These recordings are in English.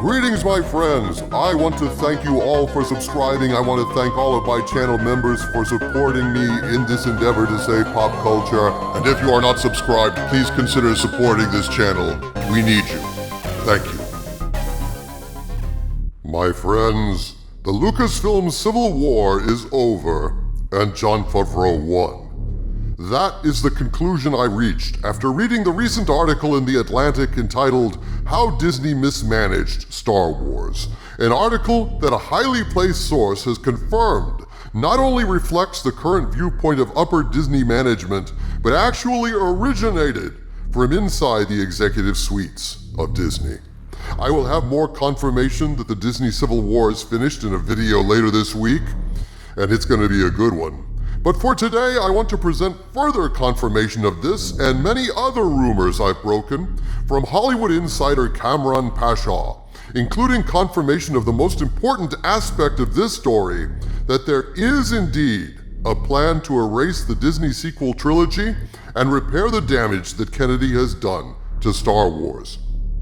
Greetings, my friends. I want to thank you all for subscribing. I want to thank all of my channel members for supporting me in this endeavor to save pop culture. And if you are not subscribed, please consider supporting this channel. We need you. Thank you. My friends, the Lucasfilm Civil War is over, and Jon Favreau won. That is the conclusion I reached after reading the recent article in The Atlantic entitled, How Disney Mismanaged Star Wars. An article that a highly placed source has confirmed not only reflects the current viewpoint of upper Disney management, but actually originated from inside the executive suites of Disney. I will have more confirmation that the Disney Civil War is finished in a video later this week, and it's going to be a good one. But for today, I want to present further confirmation of this and many other rumors I've broken from Hollywood insider Kamran Pasha, including confirmation of the most important aspect of this story, that there is indeed a plan to erase the Disney Sequel Trilogy and repair the damage that Kennedy has done to Star Wars.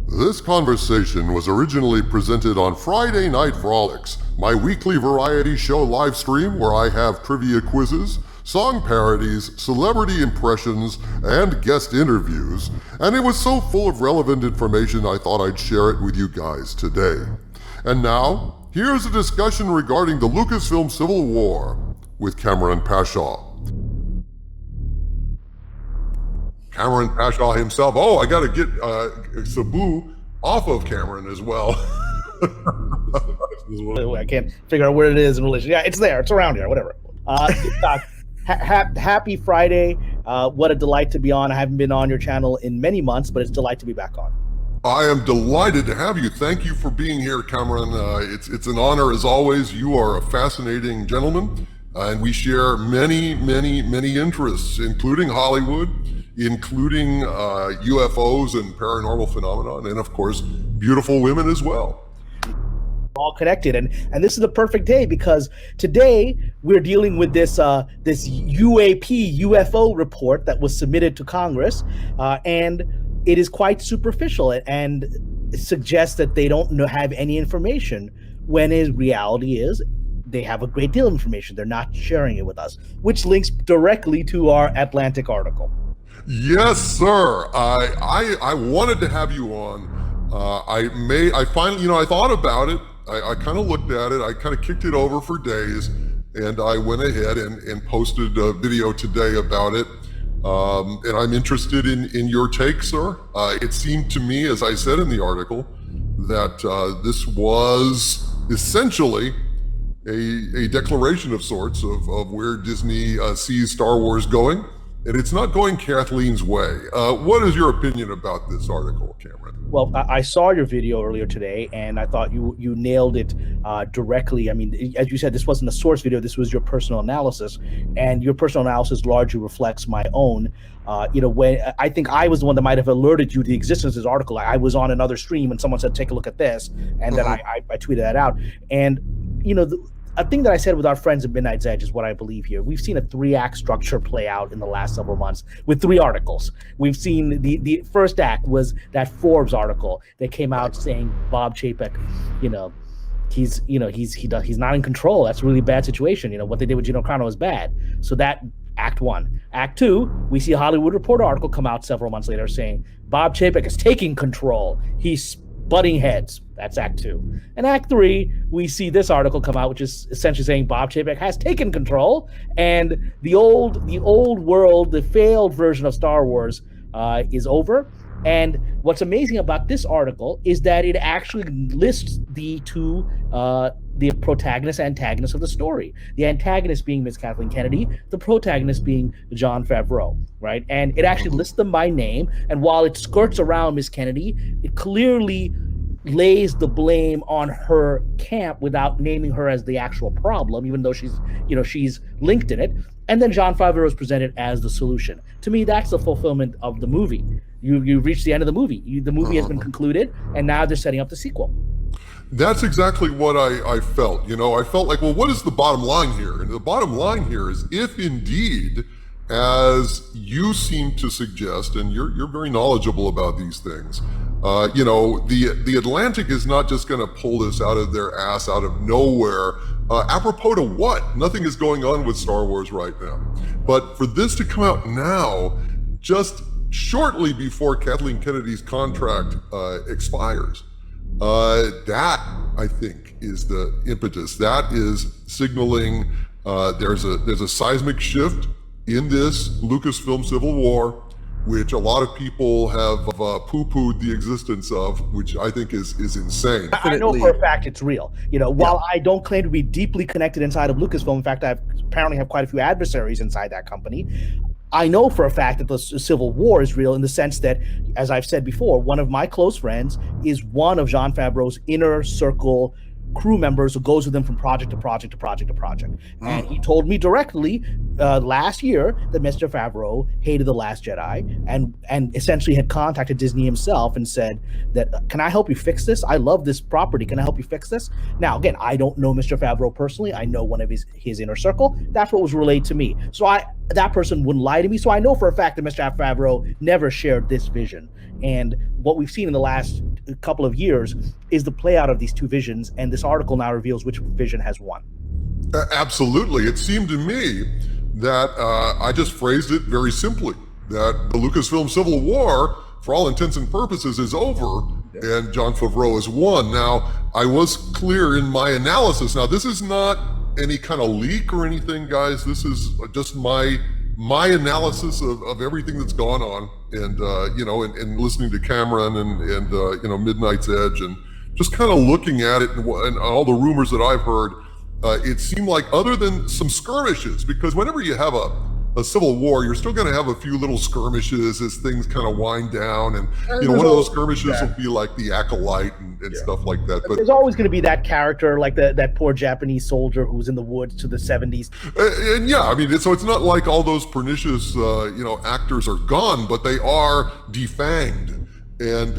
This conversation was originally presented on Friday Night Frolics, my weekly variety show live stream where I have trivia quizzes, song parodies, celebrity impressions, and guest interviews, and it was so full of relevant information I thought I'd share it with you guys today. And now, here's a discussion regarding the Lucasfilm Civil War with Kamran Pasha. Kamran Pasha himself. Oh, I gotta get Sabu off of Kamran as well. I can't figure out where it is in relation. Yeah, it's there. It's around here. Whatever. Happy Friday. What a delight to be on. I haven't been on your channel in many months, but it's a delight to be back on. I am delighted to have you. Thank you for being here, Kamran. It's an honor as always. You are a fascinating gentleman, and we share many interests, including Hollywood, including UFOs and paranormal phenomenon, and of course, beautiful women as well. All connected, and this is the perfect day because today we're dealing with this UFO report that was submitted to Congress, and it is quite superficial and suggests that they don't have any information, when in reality is they have a great deal of information. They're not sharing it with us, which links directly to our Atlantic article. Yes, sir. I wanted to have you on. I finally, I thought about it. I kind of looked at it. I kind of kicked it over for days, and I went ahead and posted a video today about it. And I'm interested in your take, sir. It seemed to me, as I said in the article, that this was essentially a declaration of sorts of where Disney sees Star Wars going. And it's not going Kathleen's way. What is your opinion about this article, Kamran? Well, I saw your video earlier today, and I thought you nailed it directly. I mean, as you said, this wasn't a source video. This was your personal analysis, and your personal analysis largely reflects my own. When I think I was the one that might have alerted you to the existence of this article. I was on another stream, and someone said, "Take a look at this," and then I tweeted that out. And a thing that I said with our friends at Midnight's Edge is what I believe here. We've seen a 3-act structure play out in the last several months with 3 articles. We've seen the first act was that Forbes article that came out saying Bob Chapek, he's not in control. That's a really bad situation. What they did with Gino Carano was bad. So that Act 1. Act 2, we see a Hollywood Reporter article come out several months later saying Bob Chapek is taking control. He's butting heads. That's Act 2. And Act 3, we see this article come out, which is essentially saying Bob Chapek has taken control, and the old world, the failed version of Star Wars, is over. And what's amazing about this article is that it actually lists the protagonist and antagonist of the story. The antagonist being Miss Kathleen Kennedy, the protagonist being Jon Favreau, right? And it actually lists them by name. And while it skirts around Miss Kennedy, it clearly lays the blame on her camp without naming her as the actual problem, even though she's linked in it. And then Jon Favreau is presented as the solution. To me, that's the fulfillment of the movie. You've reached the end of the movie. The movie has been concluded, and now they're setting up the sequel. That's exactly what I felt. I felt like, well, what is the bottom line here? And the bottom line here is, if indeed, as you seem to suggest, and you're very knowledgeable about these things, The Atlantic is not just going to pull this out of their ass out of nowhere. Apropos to what? Nothing is going on with Star Wars right now. But for this to come out now, just shortly before Kathleen Kennedy's contract expires, that I think is the impetus. That is signaling there's a seismic shift in this Lucasfilm Civil War, which a lot of people have poo-pooed the existence of, which I think is insane. I know for a fact it's real. While I don't claim to be deeply connected inside of Lucasfilm, in fact, I apparently have quite a few adversaries inside that company. I know for a fact that the Civil War is real in the sense that, as I've said before, one of my close friends is one of Jon Favreau's inner circle crew members who goes with him from project to project to project to project. And he told me directly last year that Mr. Favreau hated The Last Jedi and essentially had contacted Disney himself and said that, can I help you fix this? I love this property. Can I help you fix this? Now, again, I don't know Mr. Favreau personally. I know one of his inner circle. That's what was relayed to me. So that person wouldn't lie to me. So I know for a fact that Mr. Favreau never shared this vision. And what we've seen in the last couple of years is the play out of these two visions. And this article now reveals which vision has won. Absolutely. It seemed to me that I just phrased it very simply, that the Lucasfilm Civil War, for all intents and purposes, is over, and Jon Favreau has won. Now, I was clear in my analysis. Now, this is not any kind of leak or anything, guys. This is just my analysis of everything that's gone on, and and listening to Kamran and Midnight's Edge, and just kind of looking at it and all the rumors that I've heard. It seemed like, other than some skirmishes, because whenever you have a civil war, you're still going to have a few little skirmishes as things kind of wind down, and one of those skirmishes will be like the Acolyte and stuff like that. But there's always going to be that character, like that poor Japanese soldier who was in the woods to the 70s. So it's not like all those pernicious actors are gone, but they are defanged. And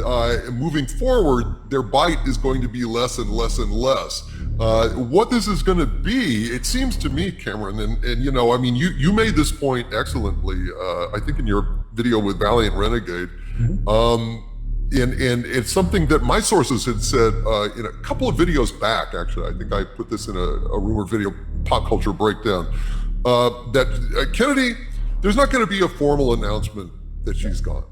moving forward, their bite is going to be less and less and less. What this is going to be, it seems to me, Kamran, and you made this point excellently, I think in your video with Valiant Renegade, and it's something that my sources had said in a couple of videos back, actually. I think I put this in a rumor video, Pop Culture Breakdown, that Kennedy, there's not going to be a formal announcement that she's gone.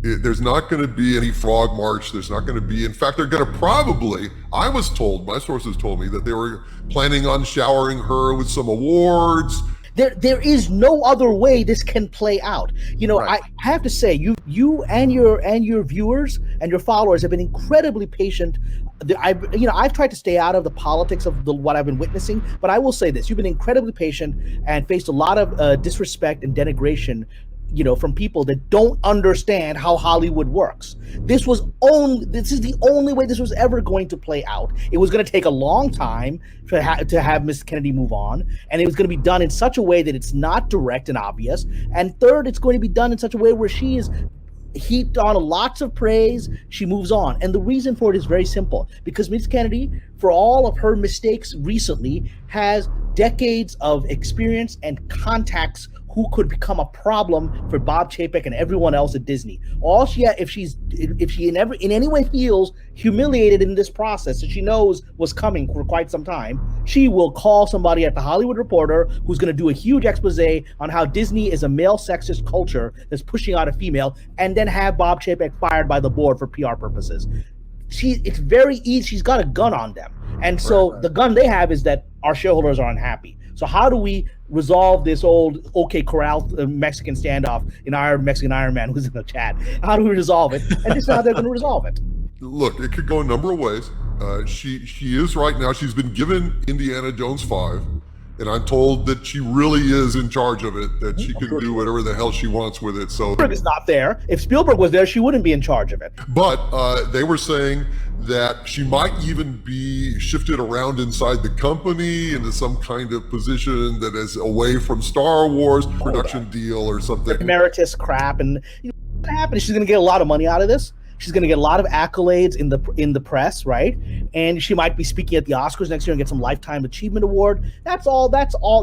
There's not going to be any frog march. There's not going to be, in fact, they're going to probably, I was told, my sources told me that they were planning on showering her with some awards. There is no other way this can play out. Right. I have to say, you and your viewers and your followers have been incredibly patient. I've tried to stay out of the politics of what I've been witnessing, but I will say this: you've been incredibly patient and faced a lot of disrespect and denigration, from people that don't understand how Hollywood works. This is the only way this was ever going to play out. It was going to take a long time to have Miss Kennedy move on, and it was going to be done in such a way that it's not direct and obvious. And third, it's going to be done in such a way where she is heaped on lots of praise, she moves on. And the reason for it is very simple, because Miss Kennedy, for all of her mistakes recently, has decades of experience and contacts who could become a problem for Bob Chapek and everyone else at Disney. All she had, if she in any way feels humiliated in this process that she knows was coming for quite some time, she will call somebody at the Hollywood Reporter who's going to do a huge expose on how Disney is a male sexist culture that's pushing out a female, and then have Bob Chapek fired by the board for PR purposes. It's very easy. She's got a gun on them. And so the gun they have is that our shareholders are unhappy. So how do we resolve this old OK Corral Mexican standoff in our Mexican Iron Man who's in the chat? How do we resolve it? And this is how they're going to resolve it. Look, it could go a number of ways. She is right now, she's been given Indiana Jones 5, and I'm told that she really is in charge of it, that she can do whatever the hell she wants with it. So Spielberg is not there. If Spielberg was there, she wouldn't be in charge of it. But they were saying that she might even be shifted around inside the company into some kind of position that is away from Star Wars production deal or something. Emeritus crap, and what happened? She's going to get a lot of money out of this. She's going to get a lot of accolades in the press, right? And she might be speaking at the Oscars next year and get some Lifetime Achievement Award. That's all.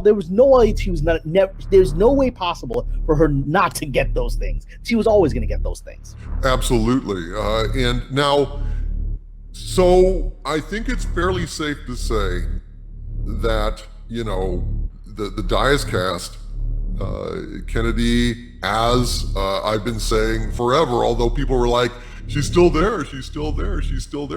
There was no way there's no way possible for her not to get those things. She was always going to get those things. Absolutely. And now, so I think it's fairly safe to say that, the die is cast. Kennedy, as I've been saying forever, although people were like, she's still there.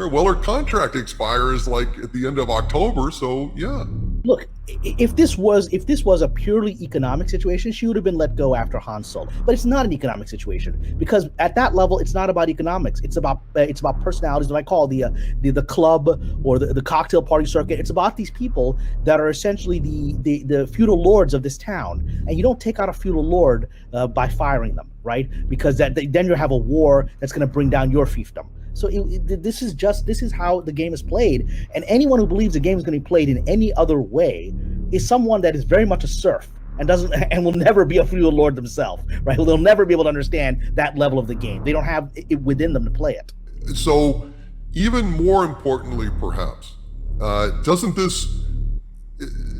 Well, her contract expires like at the end of October, so yeah. Look, if this was a purely economic situation, she would have been let go after Han Solo. But it's not an economic situation, because at that level, it's not about economics. It's about personalities. That I call the club or the cocktail party circuit. It's about these people that are essentially the feudal lords of this town, and you don't take out a feudal lord by firing them, right? Because then you have a war that's going to bring down your fiefdom. So this is how the game is played, and anyone who believes the game is going to be played in any other way is someone that is very much a serf and will never be a feudal lord themselves, right? They'll never be able to understand that level of the game. They don't have it within them to play it. So, even more importantly, perhaps, doesn't this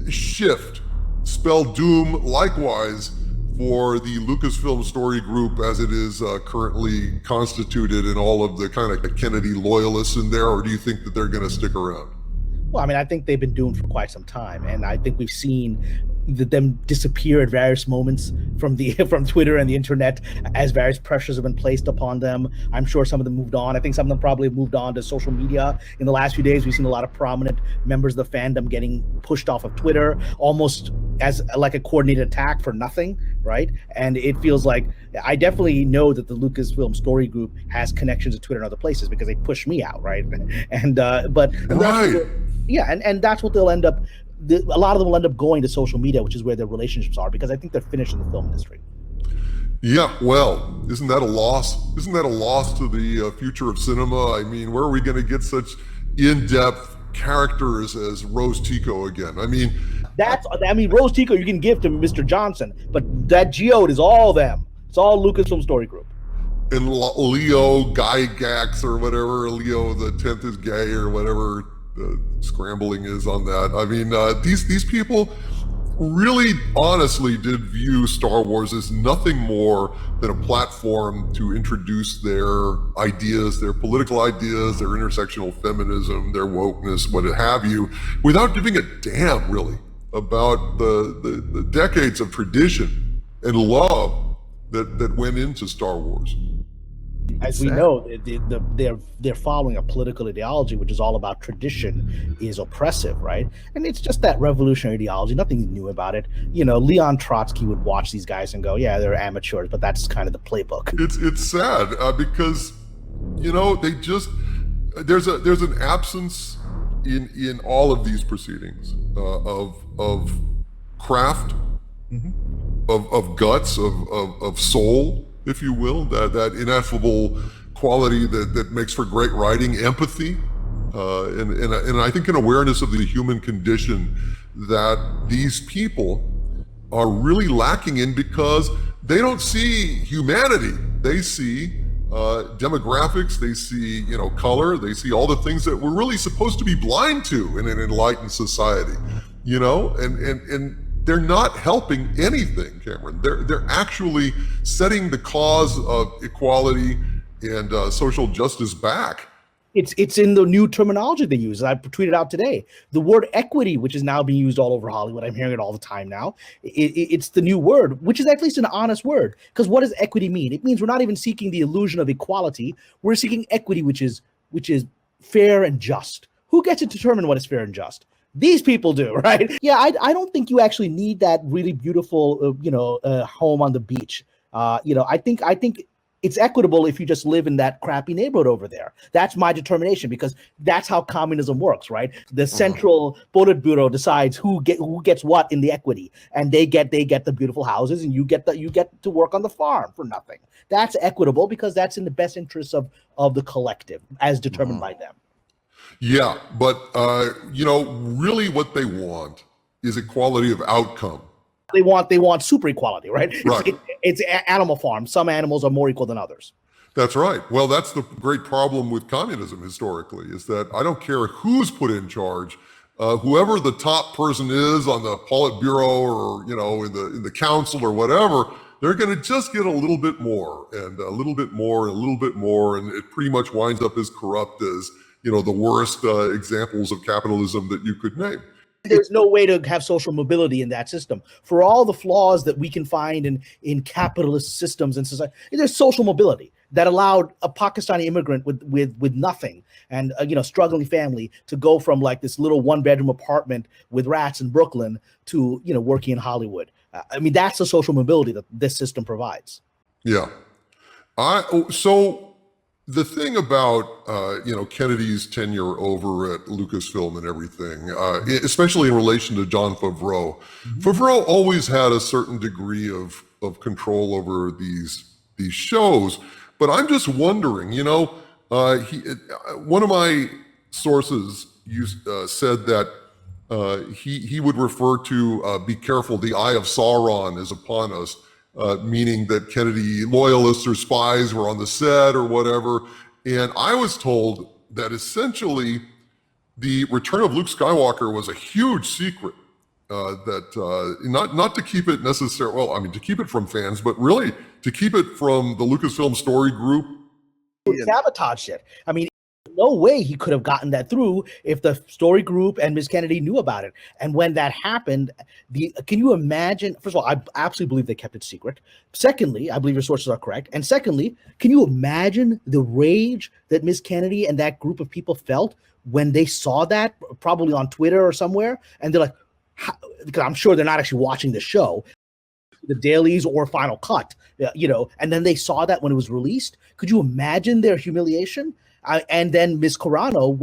shift spell doom likewise for the Lucasfilm story group as it is currently constituted, and all of the kind of Kennedy loyalists in there, or do you think that they're going to stick around? Well, I mean, I think they've been doomed for quite some time, and I think we've seen them disappear at various moments from Twitter and the internet as various pressures have been placed upon them. I'm sure some of them moved on. I think some of them probably have moved on to social media. In the last few days, we've seen a lot of prominent members of the fandom getting pushed off of Twitter, almost as like a coordinated attack for nothing, right? And it feels like, I definitely know that the Lucasfilm story group has connections to Twitter and other places because they push me out, right? And Right. And that's what they'll end up. A lot of them will end up going to social media, which is where their relationships are, because I think they're finished in the film industry. Yeah, well, isn't that a loss? Isn't that a loss to the future of cinema? I mean, where are we going to get such in-depth characters as Rose Tico again? I mean, Rose Tico you can give to Mr. Johnson, but that geode is all them. It's all Lucasfilm story group. And Leo Gygax or whatever, Leo the 10th is gay or whatever scrambling is on that. I mean, these people really honestly did view Star Wars as nothing more than a platform to introduce their ideas, their political ideas, their intersectional feminism, their wokeness, what have you, without giving a damn really about the decades of tradition and love that went into Star Wars. As we know, they're following a political ideology which is all about tradition is oppressive, right? And it's just that revolutionary ideology, nothing new about it. Leon Trotsky would watch these guys and go, yeah, they're amateurs, but that's kind of the playbook. It's sad because they just there's an absence in all of these proceedings of craft, of guts, of soul, if you will, that ineffable quality that makes for great writing, empathy, and I think an awareness of the human condition that these people are really lacking in, because they don't see humanity. They see demographics, they see color, they see all the things that we're really supposed to be blind to in an enlightened society, and they're not helping anything, Cameron. They're actually setting the cause of equality and social justice back. It's in the new terminology they use. I tweeted out today the word equity, which is now being used all over Hollywood. I'm hearing it all the time now. It's the new word, which is at least an honest word. Because what does equity mean? It means we're not even seeking the illusion of equality. We're seeking equity, which is fair and just. Who gets to determine what is fair and just? These people do, right? Yeah, I don't think you actually need that really beautiful, home on the beach. I think it's equitable if you just live in that crappy neighborhood over there. That's my determination, because that's how communism works, right? The central Politburo decides who gets what in the equity, and they get the beautiful houses, and you get to work on the farm for nothing. That's equitable because that's in the best interests of the collective, as determined by them. Yeah, but really what they want is equality of outcome. They want super equality, right? Right. It's Animal Farm. Some animals are more equal than others. That's right. Well, that's the great problem with communism historically, is that I don't care who's put in charge. Whoever the top person is on the Politburo or in the council or whatever, they're going to just get a little bit more and a little bit more and a little bit more, and it pretty much winds up as corrupt as the worst examples of capitalism that you could name. There's no way to have social mobility in that system. For all the flaws that we can find in capitalist systems and society, there's social mobility that allowed a Pakistani immigrant with nothing and struggling family to go from like this little 1-bedroom apartment with rats in Brooklyn to working in Hollywood. I mean, that's the social mobility that this system provides. Yeah. So the thing about Kennedy's tenure over at Lucasfilm and everything, especially in relation to Jon Favreau, Favreau always had a certain degree of control over these shows. But I'm just wondering, one of my sources said that he would refer to be careful, the eye of Sauron is upon us, meaning that Kennedy loyalists or spies were on the set or whatever. And I was told that essentially the return of Luke Skywalker was a huge secret. Not to keep it necessarily, well, I mean, to keep it from fans, but really to keep it from the Lucasfilm story group. Sabotaged it. I mean, no way he could have gotten that through if the story group and Ms. Kennedy knew about it. And when that happened, can you imagine? First of all, I absolutely believe they kept it secret. Secondly, I believe your sources are correct. And secondly, can you imagine the rage that Ms. Kennedy and that group of people felt when they saw that, probably on Twitter or somewhere, and they're like, because I'm sure they're not actually watching the show, the dailies or Final Cut, and then they saw that when it was released. Could you imagine their humiliation? And then Ms. Carano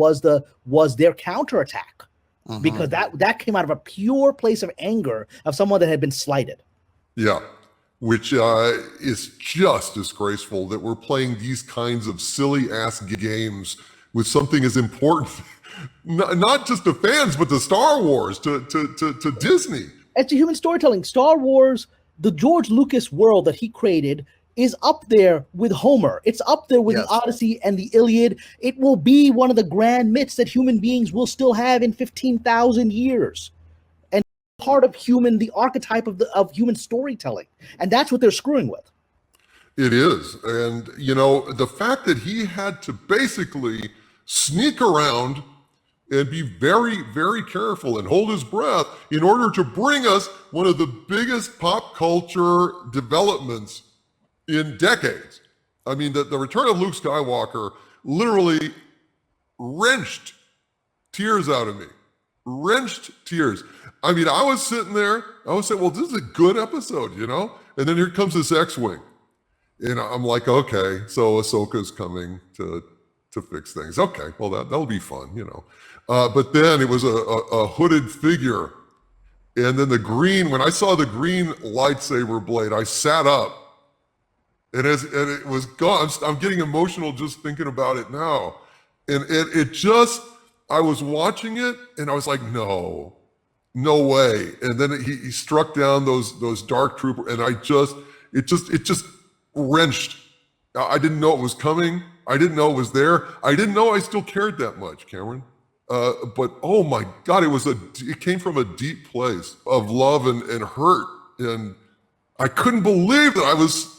was their counterattack, because that came out of a pure place of anger of someone that had been slighted. Yeah, which is just disgraceful that we're playing these kinds of silly ass games with something as important. Not just to fans, but to Star Wars, to Disney. It's a human storytelling. Star Wars, the George Lucas world that he created, is up there with Homer. It's up there with the Odyssey and the Iliad. It will be one of the grand myths that human beings will still have in 15,000 years. And part of the archetype of human storytelling. And that's what they're screwing with. It is. And, the fact that he had to basically sneak around and be very, very careful and hold his breath in order to bring us one of the biggest pop culture developments in decades. I mean, the return of Luke Skywalker literally wrenched tears out of me. Wrenched tears. I mean, I was sitting there, I was saying, well, this is a good episode, And then here comes this X-Wing. And I'm like, okay, so Ahsoka's coming to fix things. Okay, well, that'll be fun, But then it was a hooded figure. And then when I saw the green lightsaber blade, I sat up. And it was gone. I'm getting emotional just thinking about it now. And I was watching it and I was like, no way. And then he struck down those dark troopers, and it just wrenched. I didn't know it was coming. I didn't know it was there. I didn't know I still cared that much, Cameron. But oh my God, it came from a deep place of love and hurt. And I couldn't believe that I was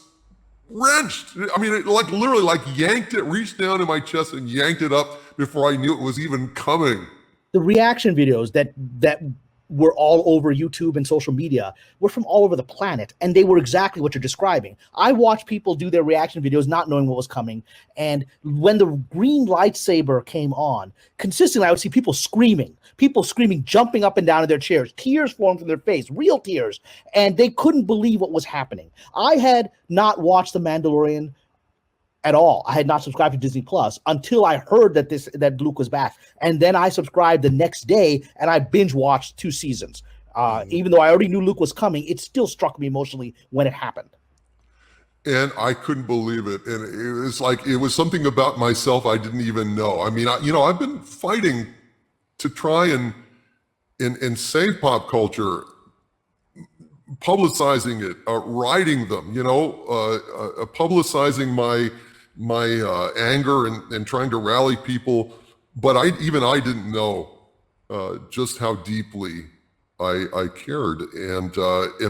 wrenched. I mean, it literally yanked it, reached down in my chest and yanked it up before I knew it was even coming. The reaction videos that were all over YouTube and social media were from all over the planet, and they were exactly what you're describing. I watched people do their reaction videos not knowing what was coming, and when the green lightsaber came on, consistently I would see people screaming, jumping up and down in their chairs, tears flowing from their face, real tears, and they couldn't believe what was happening. I had not watched The Mandalorian at all. I had not subscribed to Disney Plus until I heard that Luke was back. And then I subscribed the next day and I binge watched 2 seasons. Even though I already knew Luke was coming, it still struck me emotionally when it happened. And I couldn't believe it. And it was something about myself I didn't even know. I mean, I've been fighting to try and save pop culture, publicizing it, writing them, publicizing anger and trying to rally people, but I didn't know just how deeply I cared. And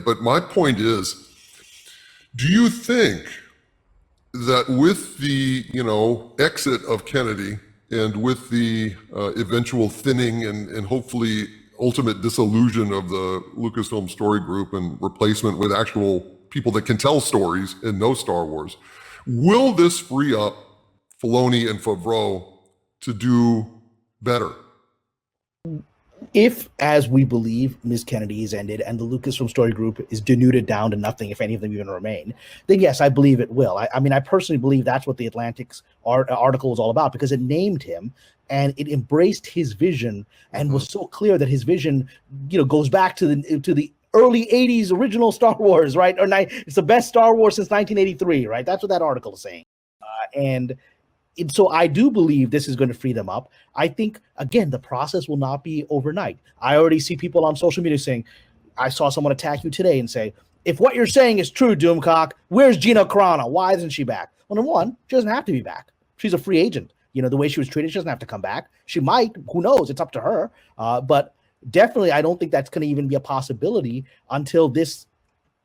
but my point is, do you think that with the exit of Kennedy and with the eventual thinning and hopefully ultimate dissolution of the Lucasfilm Story Group and replacement with actual people that can tell stories and know Star Wars, will this free up Filoni and Favreau to do better? If, as we believe, Ms. Kennedy is ended and the Lucasfilm Story Group is denuded down to nothing, if any of them even remain, then yes, I believe it will. I mean, I personally believe that's what the Atlantic's article was all about, because it named him and it embraced his vision and was so clear that his vision, goes back to the early 80s original Star Wars, right? It's the best Star Wars since 1983, right? That's what that article is saying. And so I do believe this is going to free them up. I think, again, the process will not be overnight. I already see people on social media saying, I saw someone attack you today and say, if what you're saying is true, Doomcock, where's Gina Carano? Why isn't she back? Well, number one, she doesn't have to be back. She's a free agent. The way she was treated, she doesn't have to come back. She might, who knows? It's up to her. But definitely, I don't think that's going to even be a possibility until this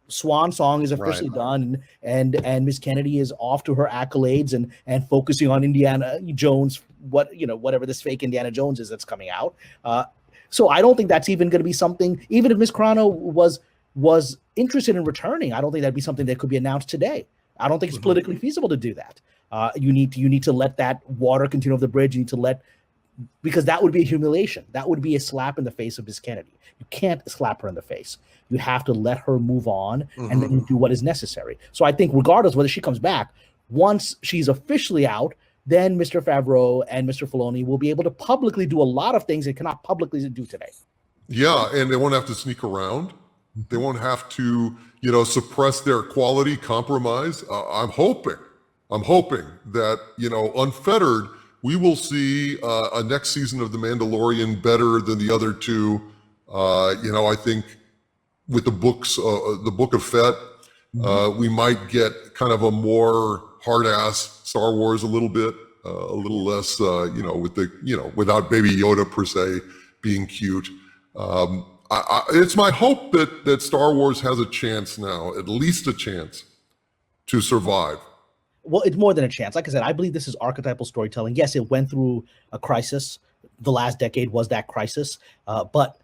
swan song is officially done and Miss Kennedy is off to her accolades and focusing on Indiana Jones, whatever this fake Indiana Jones is that's coming out. So I don't think that's even going to be something, even if Miss Carano was interested in returning, I don't think that'd be something that could be announced today. I don't think it's politically feasible to do that. You need to let that water continue over the bridge. You need to because that would be a humiliation. That would be a slap in the face of Miss Kennedy. You can't slap her in the face. You have to let her move on and then you do what is necessary. So I think regardless whether she comes back, once she's officially out, then Mr. Favreau and Mr. Filoni will be able to publicly do a lot of things they cannot publicly do today. Yeah, and they won't have to sneak around. They won't have to, suppress their quality, compromise. I'm hoping that, unfettered, we will see a next season of The Mandalorian better than the other two. I think with the books, the Book of Fett, we might get kind of a more hard-ass Star Wars a little bit, a little less, with the, without Baby Yoda per se being cute. It's my hope that Star Wars has a chance now, at least a chance, to survive. Well, it's more than a chance. Like I said, I believe this is archetypal storytelling. Yes, it went through a crisis. The last decade was that crisis. But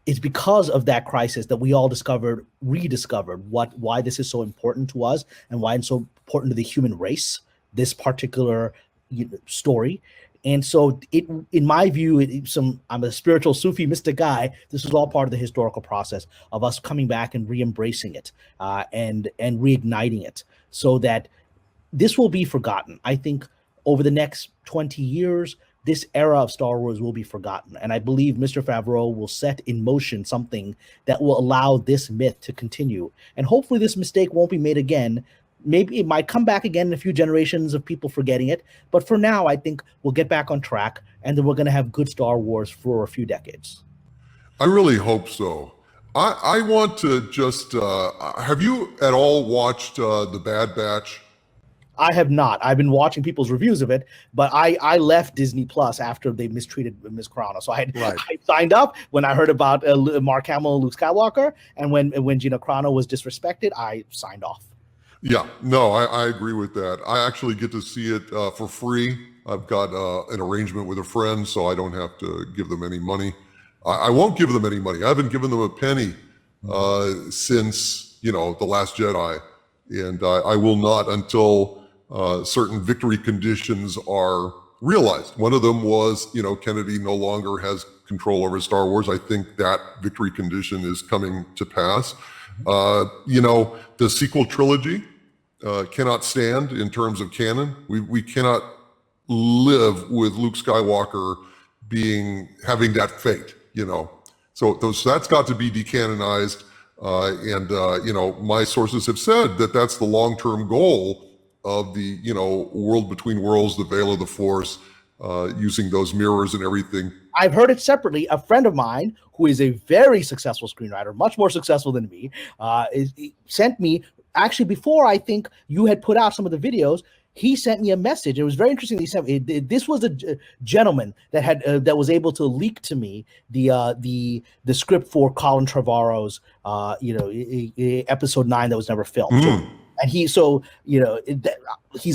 it's because of that crisis that we all rediscovered why this is so important to us and why it's so important to the human race, this particular story. And so in my view, I'm a spiritual Sufi mystic guy. This is all part of the historical process of us coming back and re-embracing it and reigniting it so that this will be forgotten. I think over the next 20 years, this era of Star Wars will be forgotten. And I believe Mr. Favreau will set in motion something that will allow this myth to continue. And hopefully this mistake won't be made again. Maybe it might come back again in a few generations of people forgetting it. But for now, I think we'll get back on track and then we're going to have good Star Wars for a few decades. I really hope so. I want to just, have you at all watched The Bad Batch? I have not. I've been watching people's reviews of it, but I left Disney Plus after they mistreated Ms. Carano. So I signed up when I heard about Mark Hamill and Luke Skywalker, and when Gina Carano was disrespected, I signed off. Yeah, no, I agree with that. I actually get to see it for free. I've got an arrangement with a friend, so I don't have to give them any money. I won't give them any money. I haven't given them a penny since, The Last Jedi, and I will not until certain victory conditions are realized. One of them was, Kennedy no longer has control over Star Wars. I think that victory condition is coming to pass. The sequel trilogy cannot stand in terms of canon. We cannot live with Luke Skywalker having that fate, So that's got to be decanonized. My sources have said that that's the long-term goal of the, world between worlds, the veil of the Force, using those mirrors and everything. I've heard it separately. A friend of mine who is a very successful screenwriter, much more successful than me, sent me, actually before I think you had put out some of the videos, he sent me a message. It was very interesting. He sent this was a gentleman that had that was able to leak to me the script for Colin Trevorrow's episode 9 that was never filmed. And he's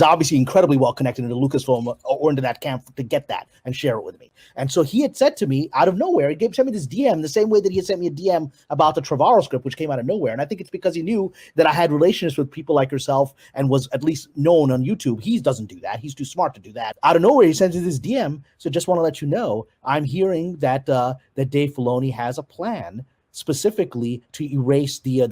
obviously incredibly well connected into Lucasfilm or into that camp to get that and share it with me. And so he had said to me out of nowhere, sent me this DM the same way that he had sent me a DM about the Trevorrow script, which came out of nowhere. And I think it's because he knew that I had relations with people like yourself and was at least known on YouTube. He doesn't do that. He's too smart to do that. Out of nowhere, he sends me this DM. So just want to let you know, I'm hearing that that Dave Filoni has a plan specifically to erase the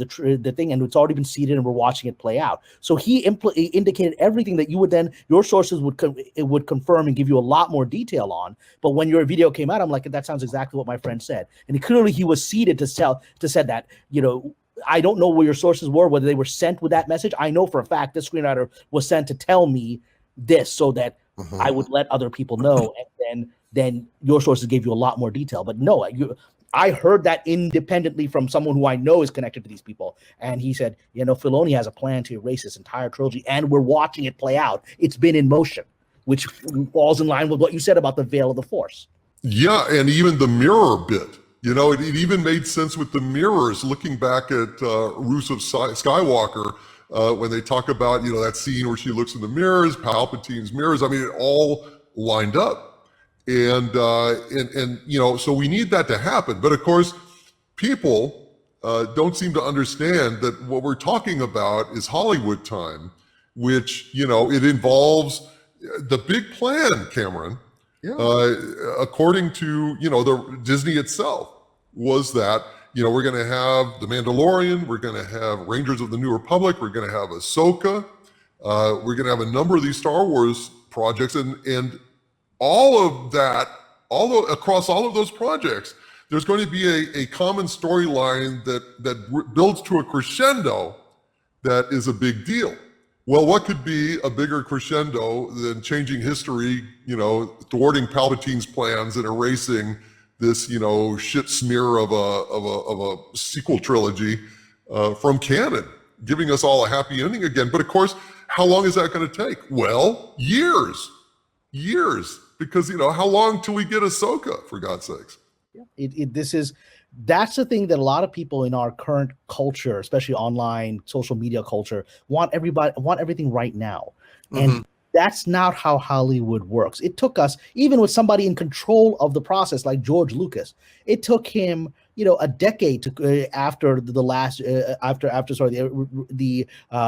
thing, and it's already been seeded, and we're watching it play out. So he indicated everything that you would then your sources would confirm and give you a lot more detail on. But when your video came out, I'm like, that sounds exactly what my friend said, and clearly he was seeded to said that. I don't know where your sources were, whether they were sent with that message. I know for a fact this screenwriter was sent to tell me this so that I would let other people know, and then your sources gave you a lot more detail. But no, I heard that independently from someone who I know is connected to these people. And he said, Filoni has a plan to erase this entire trilogy, and we're watching it play out. It's been in motion, which falls in line with what you said about the veil of the Force. Yeah, and even the mirror bit. It even made sense with the mirrors, looking back at Roots of Skywalker, when they talk about, that scene where she looks in the mirrors, Palpatine's mirrors. I mean, it all lined up. And so we need that to happen. But of course, people don't seem to understand that what we're talking about is Hollywood time, which, it involves the big plan, Kamran, according to, the Disney itself, was that, we're going to have The Mandalorian, we're going to have Rangers of the New Republic, we're going to have Ahsoka, we're going to have a number of these Star Wars projects, and all of that, across all of those projects, there's going to be a common storyline that builds to a crescendo that is a big deal. Well, what could be a bigger crescendo than changing history, thwarting Palpatine's plans and erasing this, shit smear of a sequel trilogy from canon, giving us all a happy ending again. But of course, how long is that going to take? Well, years. Because, how long till we get Ahsoka, for God's sakes? That's the thing that a lot of people in our current culture, especially online social media culture, want everything right now. And that's not how Hollywood works. It took us, even with somebody in control of the process like George Lucas, it took him, a decade to after the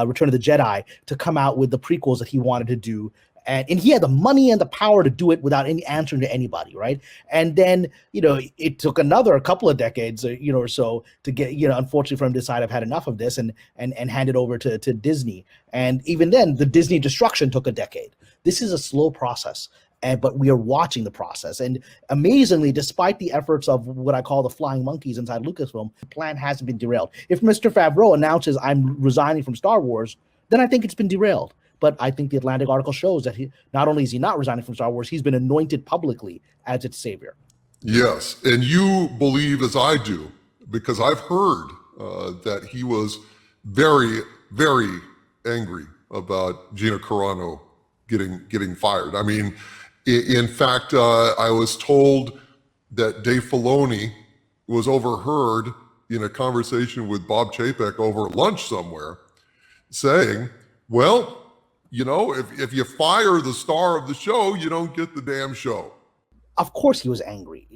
Return of the Jedi to come out with the prequels that he wanted to do. And he had the money and the power to do it without any answering to anybody, right? And then, it took a couple of decades, or so to get, unfortunately for him to decide I've had enough of this and hand it over to Disney. And even then, the Disney destruction took a decade. This is a slow process, but we are watching the process. And amazingly, despite the efforts of what I call the flying monkeys inside Lucasfilm, the plan hasn't been derailed. If Mr. Favreau announces I'm resigning from Star Wars, then I think it's been derailed. But I think the Atlantic article shows that he not only is he not resigning from Star Wars, he's been anointed publicly as its savior. Yes, and you believe as I do, because I've heard that he was very, very angry about Gina Carano getting fired. I mean, in fact, I was told that Dave Filoni was overheard in a conversation with Bob Chapek over lunch somewhere saying, well, if you fire the star of the show, you don't get the damn show. Of course he was angry.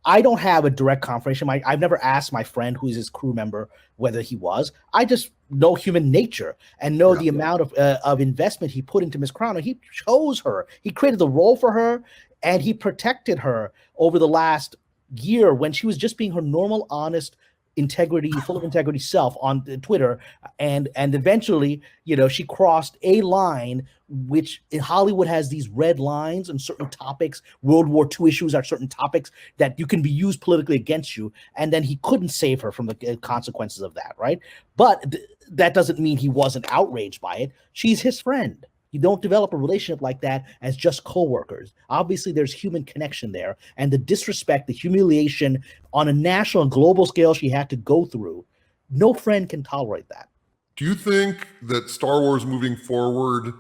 I don't have a direct confirmation. I've never asked my friend who's his crew member whether he was. I just know human nature and know the amount of investment he put into Miss Carano. He chose her. He created the role for her, and he protected her over the last year when she was just being her normal, honest, full of integrity self on Twitter, and eventually, she crossed a line, which in Hollywood has these red lines on certain topics. World War II issues are certain topics that you can be used politically against you, and then he couldn't save her from the consequences of that, right? But that doesn't mean he wasn't outraged by it. She's his friend. You don't develop a relationship like that as just coworkers. Obviously, there's human connection there, and the disrespect, the humiliation on a national and global scale she had to go through, no friend can tolerate that. Do you think that Star Wars moving forward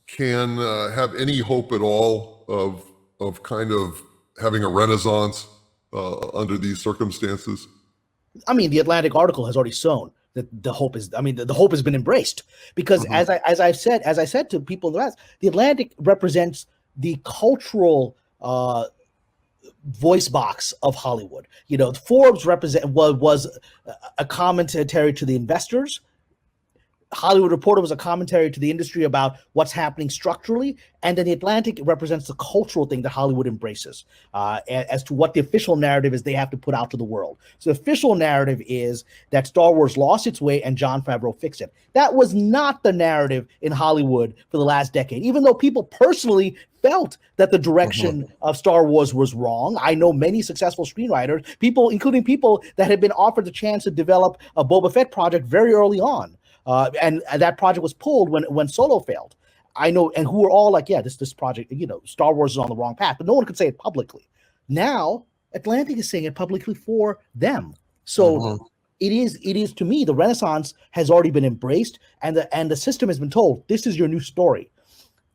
can have any hope at all of kind of having a renaissance under these circumstances? I mean, the Atlantic article has already shown that the hope is. I mean, the hope has been embraced because, as I said to people in the past, the Atlantic represents the cultural voice box of Hollywood. You know, Forbes was a commentary to the investors. Hollywood Reporter was a commentary to the industry about what's happening structurally, and then the Atlantic represents the cultural thing that Hollywood embraces as to what the official narrative is they have to put out to the world. So the official narrative is that Star Wars lost its way and Jon Favreau fixed it. That was not the narrative in Hollywood for the last decade, even though people personally felt that the direction of Star Wars was wrong. I know many successful screenwriters, people, including people that had been offered the chance to develop a Boba Fett project very early on. And that project was pulled when Solo failed. I know, and who were all like, yeah, this project, you know, Star Wars is on the wrong path, but no one could say it publicly. Now, Atlantic is saying it publicly for them. So it is to me, the Renaissance has already been embraced, and the system has been told, this is your new story.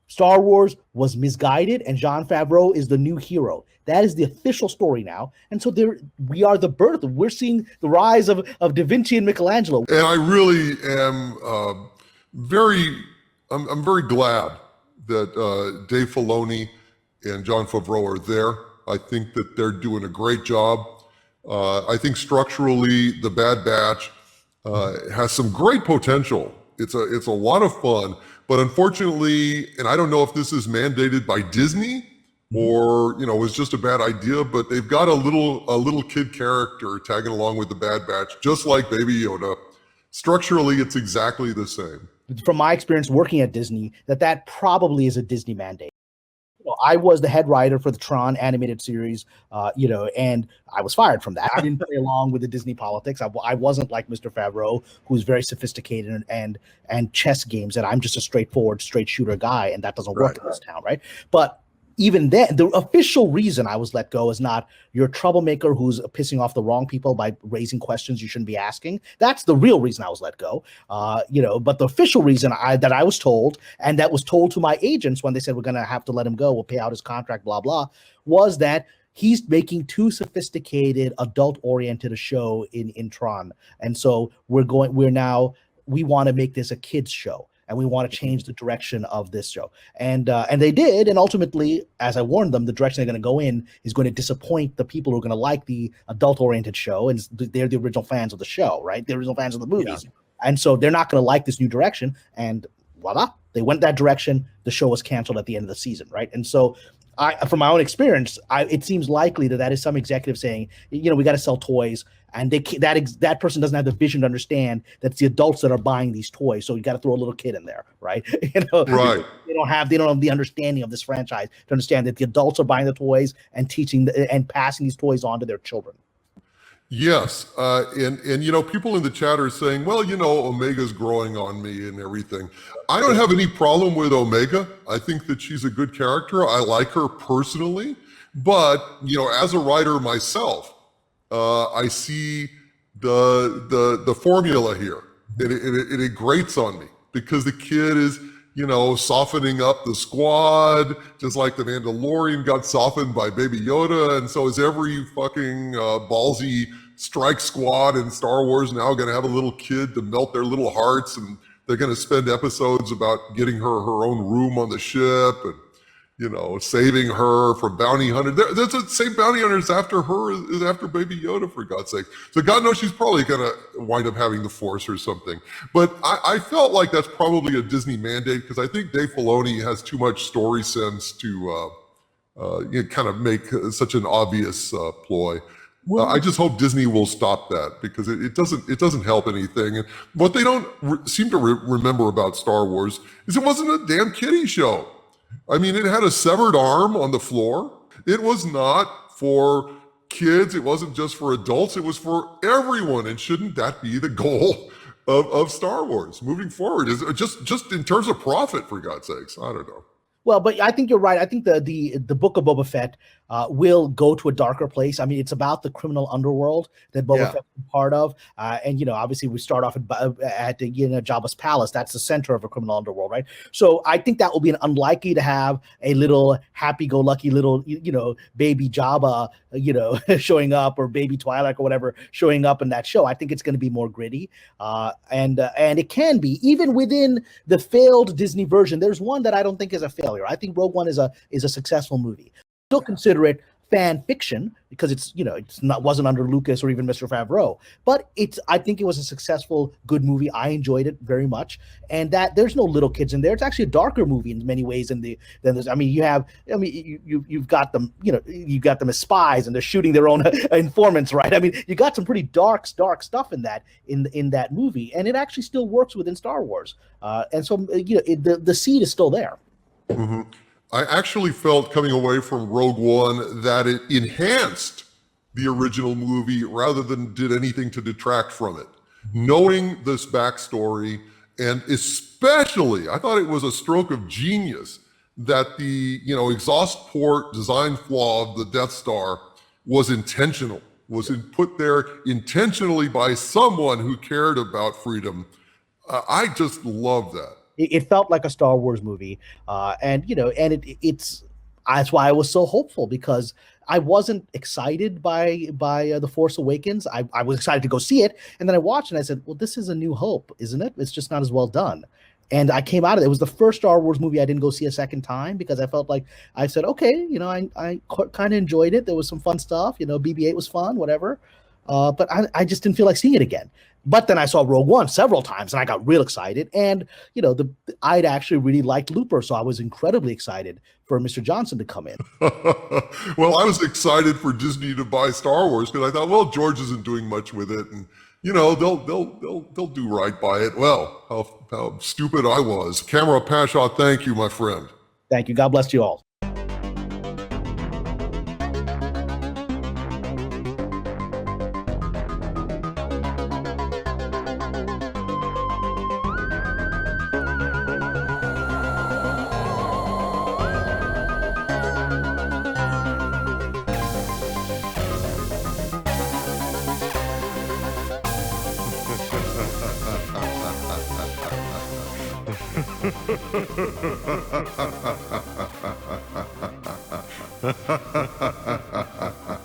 Star Wars was misguided, and Jon Favreau is the new hero. That is the official story now. And so we are the birth of, we're seeing the rise of Da Vinci and Michelangelo. And I really am I'm very glad that Dave Filoni and Jon Favreau are there. I think that they're doing a great job. I think structurally, The Bad Batch has some great potential. It's a lot of fun. But unfortunately, and I don't know if this is mandated by Disney or, you know, was just a bad idea, but they've got a little kid character tagging along with the Bad Batch, just like Baby Yoda. Structurally, it's exactly the same. From my experience working at Disney, that probably is a Disney mandate. You know, I was the head writer for the Tron animated series, you know, and I was fired from that. I didn't play along with the Disney politics. I wasn't like Mr. Favreau, who's very sophisticated and chess games, and I'm just a straightforward, straight shooter guy, and that doesn't work in this town, right? But even then, the official reason I was let go is not you're a troublemaker who's pissing off the wrong people by raising questions you shouldn't be asking. That's the real reason I was let go. You know, but the official reason that I was told, and that was told to my agents when they said we're going to have to let him go, we'll pay out his contract, blah, blah, was that he's making too sophisticated, adult-oriented a show in Tron. And so we want to make this a kids show. And we want to change the direction of this show. And they did. And ultimately, as I warned them, the direction they're going to go in is going to disappoint the people who are going to like the adult-oriented show. And they're the original fans of the show, right? The original fans of the movies. Yeah. And so they're not going to like this new direction. And voila, they went that direction. The show was canceled at the end of the season, right? And so from my own experience, it seems likely that is some executive saying, you know, we got to sell toys. And that person doesn't have the vision to understand that it's the adults that are buying these toys. So you got to throw a little kid in there, right? You know, right. They don't have the understanding of this franchise to understand that the adults are buying the toys and teaching and passing these toys on to their children. Yes, and you know, people in the chat are saying, well, you know, Omega's growing on me and everything. I don't have any problem with Omega. I think that she's a good character. I like her personally, but you know, as a writer myself, I see the formula here. It grates on me because the kid is, you know, softening up the squad, just like the Mandalorian got softened by Baby Yoda, and so is every fucking ballsy strike squad in Star Wars now going to have a little kid to melt their little hearts, and they're going to spend episodes about getting her own room on the ship and, you know, saving her from bounty hunters. There's the same bounty hunters after her is after Baby Yoda, for God's sake. So God knows she's probably going to wind up having the Force or something. But I felt like that's probably a Disney mandate because I think Dave Filoni has too much story sense to kind of make such an obvious ploy. I just hope Disney will stop that because it doesn't help anything. And what they don't seem to remember about Star Wars is it wasn't a damn kiddie show. I mean, it had a severed arm on the floor. It was not for kids. It wasn't just for adults. It was for everyone. And shouldn't that be the goal of Star Wars moving forward? Is just in terms of profit, for God's sakes? I don't know. Well, but I think you're right. I think the Book of Boba Fett will go to a darker place. I mean, it's about the criminal underworld that Boba Fett is part of, and obviously we start off at Jabba's palace. That's the center of a criminal underworld, right? So I think that will be unlikely to have a little happy-go-lucky little baby Jabba showing up, or baby Twi'lek or whatever showing up in that show. I think it's going to be more gritty, and it can be even within the failed Disney version. There's one that I don't think is a failure. I think Rogue One is a successful movie. Still consider it fan fiction because wasn't under Lucas or even Mr. Favreau, but I think it was a successful, good movie. I enjoyed it very much, and that there's no little kids in there. It's actually a darker movie in many ways than this. I mean, you've got them, you've got them as spies and they're shooting their own informants, right? I mean, you got some pretty dark stuff in that movie, and it actually still works within Star Wars. And so the seed is still there. Mm-hmm. I actually felt coming away from Rogue One that it enhanced the original movie rather than did anything to detract from it. Knowing this backstory, and especially, I thought it was a stroke of genius that the exhaust port design flaw of the Death Star was intentional, put there intentionally by someone who cared about freedom. I just love that. It felt like a Star Wars movie, and it's that's why I was so hopeful, because I wasn't excited by The Force Awakens. I was excited to go see it, and then I watched and I said, well, this is A New Hope, isn't it? It's just not as well done. And I came out of it. It was the first Star Wars movie I didn't go see a second time, because I felt like I said, okay, I kind of enjoyed it. There was some fun stuff. BB-8 was fun, whatever. But I just didn't feel like seeing it again. But then I saw Rogue One several times, and I got real excited. And I'd actually really liked Looper, so I was incredibly excited for Mr. Johnson to come in. Well, I was excited for Disney to buy Star Wars because I thought, well, George isn't doing much with it, and they'll do right by it. Well, how stupid I was. Kamran Pasha, thank you, my friend. Thank you. God bless you all. Ha ha ha ha ha ha.